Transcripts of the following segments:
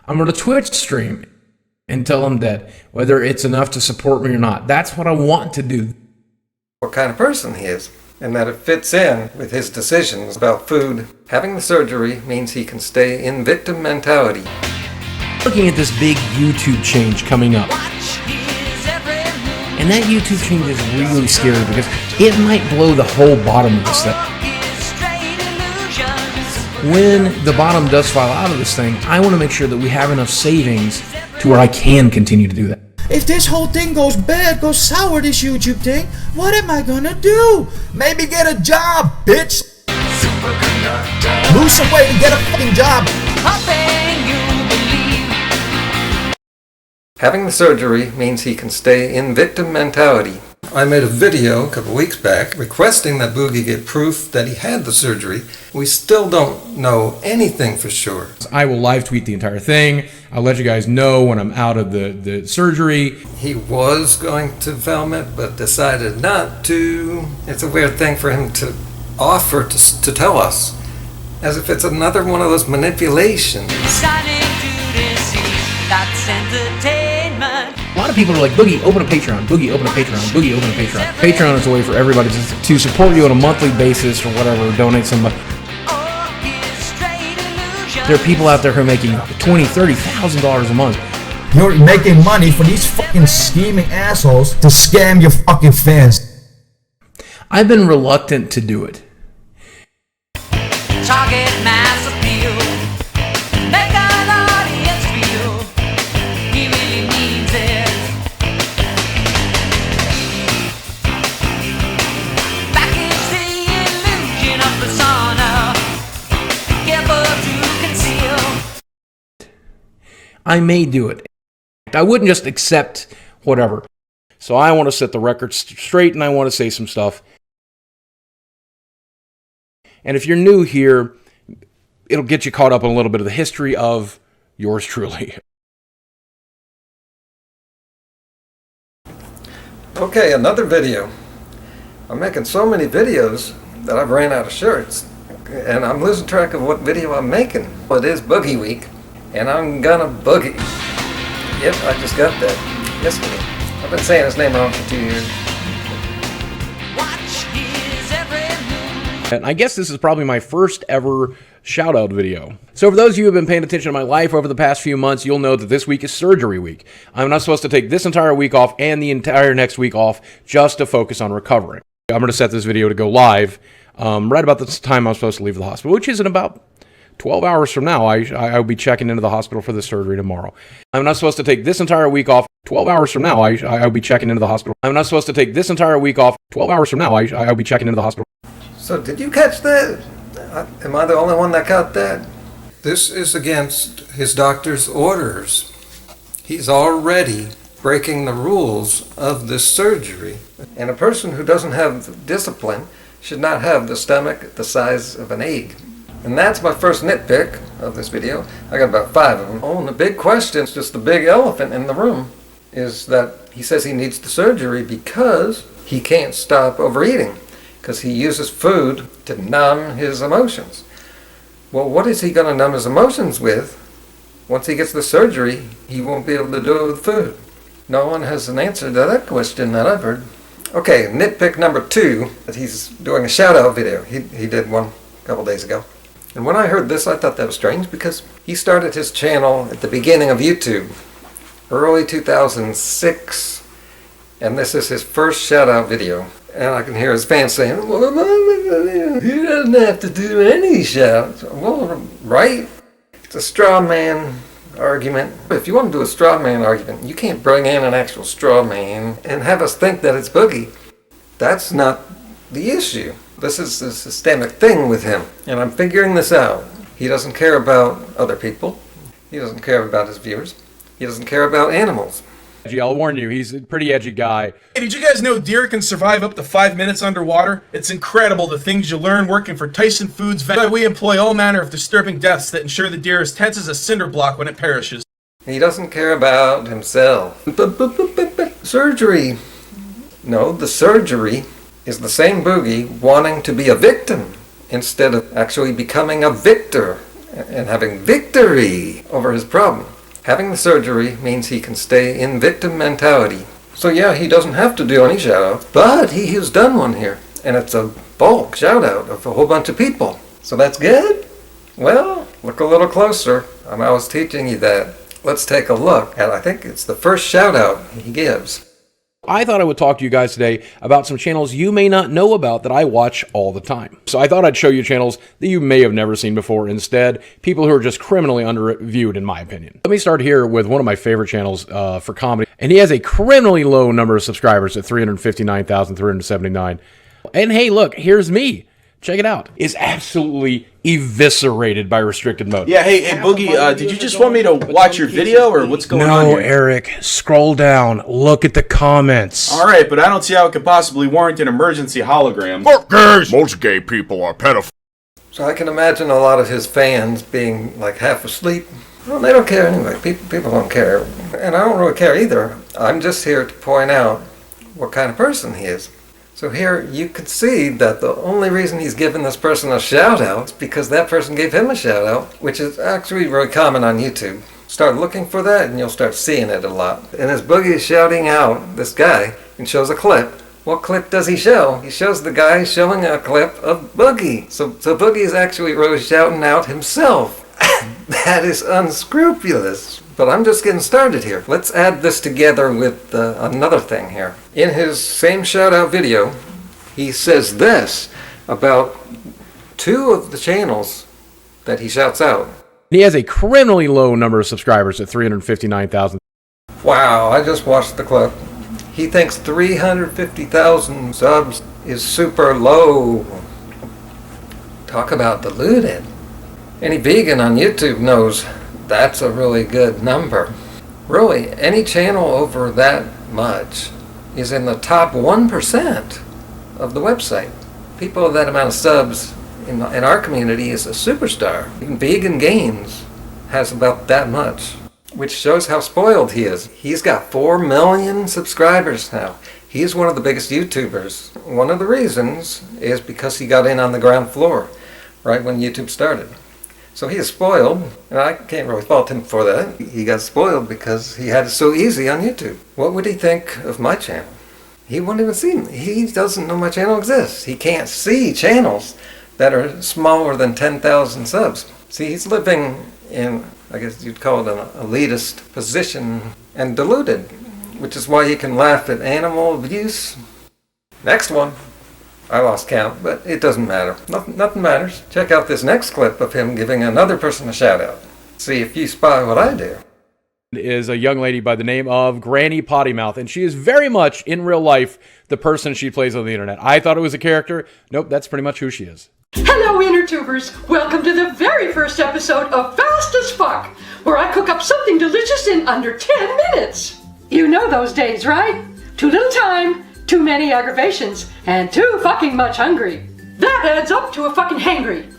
I'm going to Twitch stream until I'm dead, whether it's enough to support me or not. That's what I want to do. What kind of person he is, and that it fits in with his decisions about food. Having the surgery means he can stay in victim mentality. Looking at this big YouTube change coming up. And that YouTube change is really scary because it might blow the whole bottom of this thing. When the bottom does fall out of this thing, I want to make sure that we have enough savings to where I can continue to do that. If this whole thing goes bad, goes sour, this YouTube thing, what am I gonna do? Maybe get a job, bitch! Superconductor. Lose some weight and get a fucking job! Having the surgery means he can stay in victim mentality. I made a video a couple weeks back requesting that Boogie get proof that he had the surgery. We still don't know anything for sure. I will live tweet the entire thing. I'll let you guys know when I'm out of the surgery. He was going to film it, but decided not to. It's a weird thing for him to offer to tell us, as if it's another one of those manipulations. A lot of people are like, Boogie, open a Patreon. Boogie, open a Patreon. Boogie, open a Patreon. Patreon is a way for everybody to support you on a monthly basis or whatever, donate some money. There are people out there who are making $20,000, $30,000 a month. You're making money for these fucking scheming assholes to scam your fucking fans. I've been reluctant to do it. Target mass appeal. Make an audience feel he really means it. Package the illusion of persona. Careful to conceal. I may do it. I wouldn't just accept whatever. So I want to set the record straight and I want to say some stuff. And if you're new here, it'll get you caught up on a little bit of the history of yours truly. Okay, another video. I'm making so many videos that I've ran out of shirts. And I'm losing track of what video I'm making. Well, it is Boogie Week, and I'm gonna boogie. Yep, I just got that yesterday. I've been saying his name wrong for 2 years. And I guess this is probably my first ever shout-out video. So for those of you who have been paying attention to my life over the past few months, you'll know that this week is surgery week. I'm not supposed to take this entire week off and the entire next week off just to focus on recovering. I'm going to set this video to go live right about the time I'm supposed to leave the hospital, which is in about 12 hours from now. I'll be checking into the hospital for the surgery tomorrow. I'm not supposed to take this entire week off. 12 hours from now, I'll be checking into the hospital. I'm not supposed to take this entire week off. 12 hours from now, I'll be checking into the hospital. So did you catch that? Am I the only one that caught that? This is against his doctor's orders. He's already breaking the rules of this surgery. And a person who doesn't have discipline should not have the stomach the size of an egg. And that's my first nitpick of this video. I got about 5 of them. Oh, and the big question, is just the big elephant in the room, is that he says he needs the surgery because he can't stop overeating. Because he uses food to numb his emotions. Well, what is he going to numb his emotions with? Once he gets the surgery, he won't be able to do it with food. No one has an answer to that question that I've heard. Okay, nitpick number 2, that he's doing a shout-out video. He did one a couple days ago. And when I heard this, I thought that was strange because he started his channel at the beginning of YouTube, early 2006. And this is his first shout-out video. And I can hear his fans saying, well, he doesn't have to do any shouts. Well, right? It's a straw man argument. If you want to do a straw man argument, you can't bring in an actual straw man and have us think that it's Boogie. That's not the issue. This is a systemic thing with him. And I'm figuring this out. He doesn't care about other people. He doesn't care about his viewers. He doesn't care about animals. I'll warn you, he's a pretty edgy guy. Hey, did you guys know deer can survive up to 5 minutes underwater? It's incredible the things you learn working for Tyson Foods. We employ all manner of disturbing deaths that ensure the deer is tense as a cinder block when it perishes. He doesn't care about himself. Surgery. No, the surgery is the same Boogie wanting to be a victim instead of actually becoming a victor and having victory over his problem. Having the surgery means he can stay in victim mentality. So yeah, he doesn't have to do any shout-outs, but he has done one here. And it's a bulk shout-out of a whole bunch of people. So that's good? Well, look a little closer. I was teaching you that. Let's take a look at, I think it's the first shout-out he gives. I thought I would talk to you guys today about some channels you may not know about that I watch all the time. So I thought I'd show you channels that you may have never seen before. Instead, people who are just criminally underviewed, in my opinion. Let me start here with one of my favorite channels for comedy. And he has a criminally low number of subscribers at 359,379. And hey, look, here's me. Check it out. Is absolutely eviscerated by restricted mode. Yeah, hey, Boogie, did you just want me to watch your video, or what's going on here? No, Eric, scroll down. Look at the comments. All right, but I don't see how it could possibly warrant an emergency hologram. Fuck gays! Most gay people are pedophiles. So I can imagine a lot of his fans being like half asleep. Well, they don't care anyway. People don't care. And I don't really care either. I'm just here to point out what kind of person he is. So here you could see that the only reason he's given this person a shout out is because that person gave him a shout out, which is actually very common on YouTube. Start looking for that and you'll start seeing it a lot. And as Boogie is shouting out this guy and shows a clip, what clip does he show? He shows the guy showing a clip of Boogie. So Boogie is actually really shouting out himself. That is unscrupulous. But I'm just getting started here. Let's add this together with another thing here. In his same shout-out video, he says this about two of the channels that he shouts out. He has a criminally low number of subscribers at 359,000. Wow, I just watched the clip. He thinks 350,000 subs is super low. Talk about diluted. Any vegan on YouTube knows that's a really good number. Really, any channel over that much is in the top 1% of the website. People with that amount of subs in our community is a superstar. Even Vegan Games has about that much, which shows how spoiled he is. He's got 4 million subscribers now. He's one of the biggest YouTubers. One of the reasons is because he got in on the ground floor right when YouTube started. So he is spoiled, and I can't really fault him for that. He got spoiled because he had it so easy on YouTube. What would he think of my channel? He won't even see me. He doesn't know my channel exists. He can't see channels that are smaller than 10,000 subs. See, he's living in, I guess you'd call it an elitist position and deluded, which is why he can laugh at animal abuse. Next one. I lost count, but it doesn't matter. Nothing matters. Check out this next clip of him giving another person a shout out. See if you spot what I do. Is a young lady by the name of Granny Pottymouth, and she is very much, in real life, the person she plays on the internet. I thought it was a character. Nope, that's pretty much who she is. Hello, InnerTubers! Welcome to the very first episode of Fast as Fuck, where I cook up something delicious in under 10 minutes. You know those days, right? Too little time, too many aggravations, and too fucking much hungry. That adds up to a fucking hangry.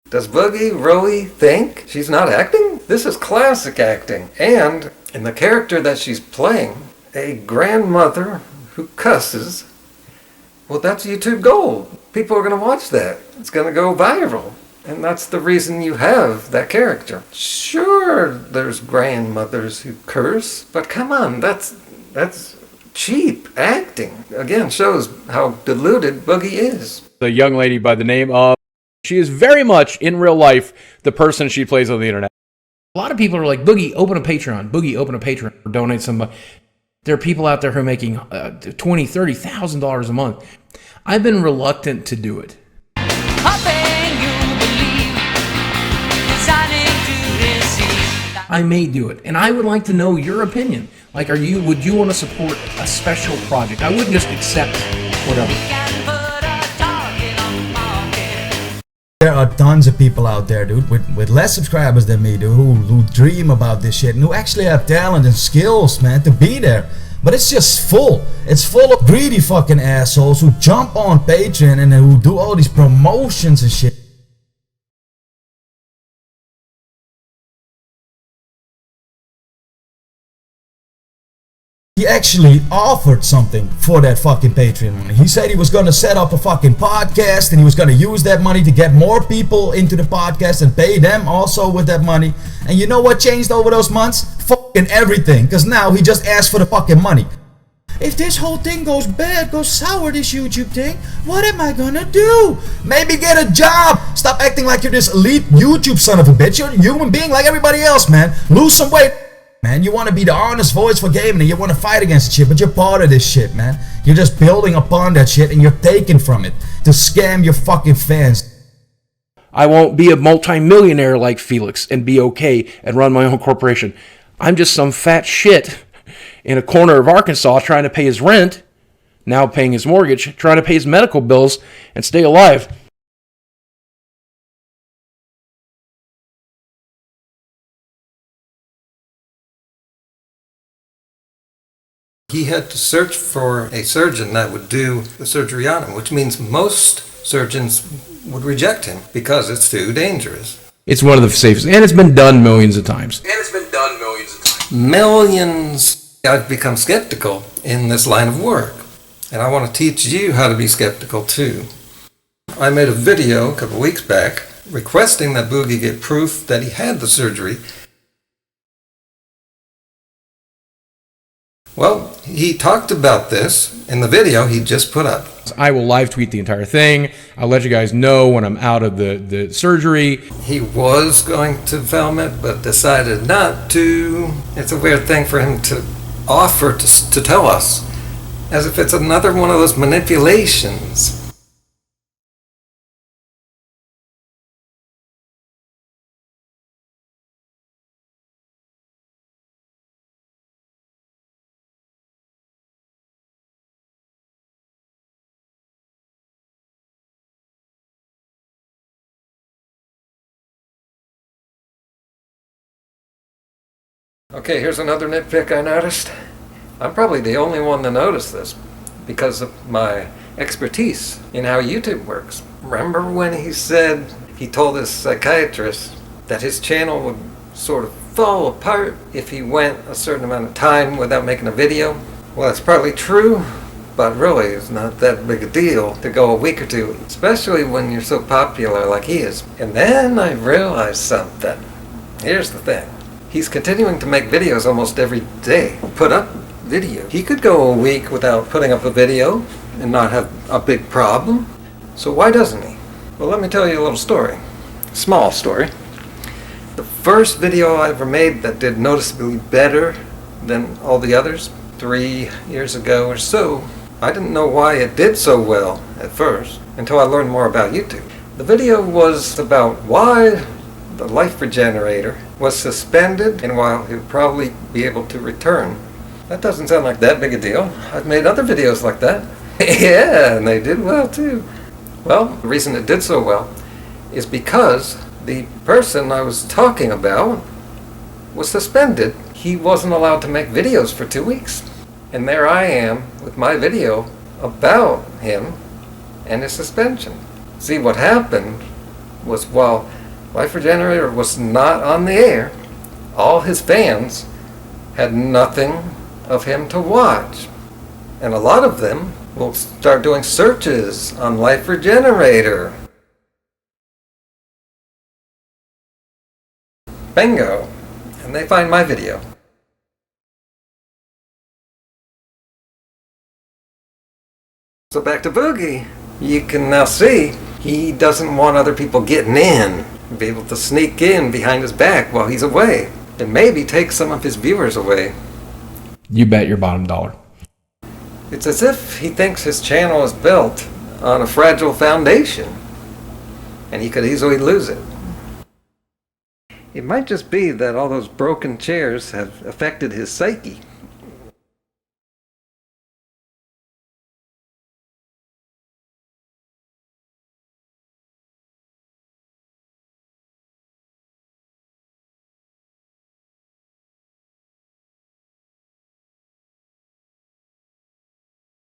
Does Boogie really think she's not acting? This is classic acting. And in the character that she's playing, a grandmother who cusses, well, that's YouTube gold. People are going to watch that. It's going to go viral. And that's the reason you have that character. Sure, there's grandmothers who curse, but come on, that's cheap acting. Again, shows how deluded Boogie is. The young lady by the name of... She is very much, in real life, the person she plays on the internet. A lot of people are like, Boogie, open a Patreon. Boogie, open a Patreon. Or donate some... There are people out there who are making $20,000, $30,000 a month. I've been reluctant to do it. I may do it, and I would like to know your opinion. Like, would you want to support a special project? I wouldn't just accept whatever. There are tons of people out there, dude, with less subscribers than me, dude, who dream about this shit and who actually have talent and skills, man, to be there. But it's just full. It's full of greedy fucking assholes who jump on Patreon and who do all these promotions and shit. He actually offered something for that fucking Patreon money. He said he was gonna set up a fucking podcast and he was gonna use that money to get more people into the podcast and pay them also with that money. And you know what changed over those months? Fucking everything, because now he just asked for the fucking money. If this whole thing goes bad, goes sour, this YouTube thing, what am I gonna do? Maybe get a job. Stop acting like you're this elite YouTube son of a bitch. You're a human being like everybody else, man. Lose some weight. Man, you want to be the honest voice for gaming and you want to fight against shit, but you're part of this shit, man. You're just building upon that shit and you're taking from it to scam your fucking fans. I won't be a multi-millionaire like Felix and be okay and run my own corporation. I'm just some fat shit in a corner of Arkansas trying to pay his rent, now paying his mortgage, trying to pay his medical bills and stay alive. He had to search for a surgeon that would do the surgery on him, which means most surgeons would reject him because it's too dangerous. It's one of the safest, and it's been done millions of times. Millions. I've become skeptical in this line of work, and I want to teach you how to be skeptical too. I made a video a couple weeks back requesting that Boogie get proof that he had the surgery. Well, he talked about this in the video he just put up. I will live tweet the entire thing. I'll let you guys know when I'm out of the surgery. He was going to film it, but decided not to. It's a weird thing for him to offer to tell us, as if it's another one of those manipulations. Okay, here's another nitpick I noticed. I'm probably the only one to notice this because of my expertise in how YouTube works. Remember when he said he told his psychiatrist that his channel would sort of fall apart if he went a certain amount of time without making a video? Well, that's partly true, but really it's not that big a deal to go a week or two, especially when you're so popular like he is. And then I realized something. Here's the thing. He's continuing to make videos almost every day. Put up video. He could go a week without putting up a video and not have a big problem. So why doesn't he? Well, let me tell you a little story. Small story. The first video I ever made that did noticeably better than all the others, 3 years ago or so, I didn't know why it did so well at first until I learned more about YouTube. The video was about why the life regenerator was suspended and while he'll probably be able to return. That doesn't sound like that big a deal. I've made other videos like that. Yeah, and they did well too. Well, the reason it did so well is because the person I was talking about was suspended. He wasn't allowed to make videos for 2 weeks. And there I am with my video about him and his suspension. See, what happened was while Life Regenerator was not on the air, all his fans had nothing of him to watch. And a lot of them will start doing searches on Life Regenerator. Bingo! And they find my video. So back to Boogie. You can now see he doesn't want other people getting in. Be able to sneak in behind his back while he's away and maybe take some of his viewers away. You bet your bottom dollar. It's as if he thinks his channel is built on a fragile foundation and he could easily lose it. It might just be that all those broken chairs have affected his psyche.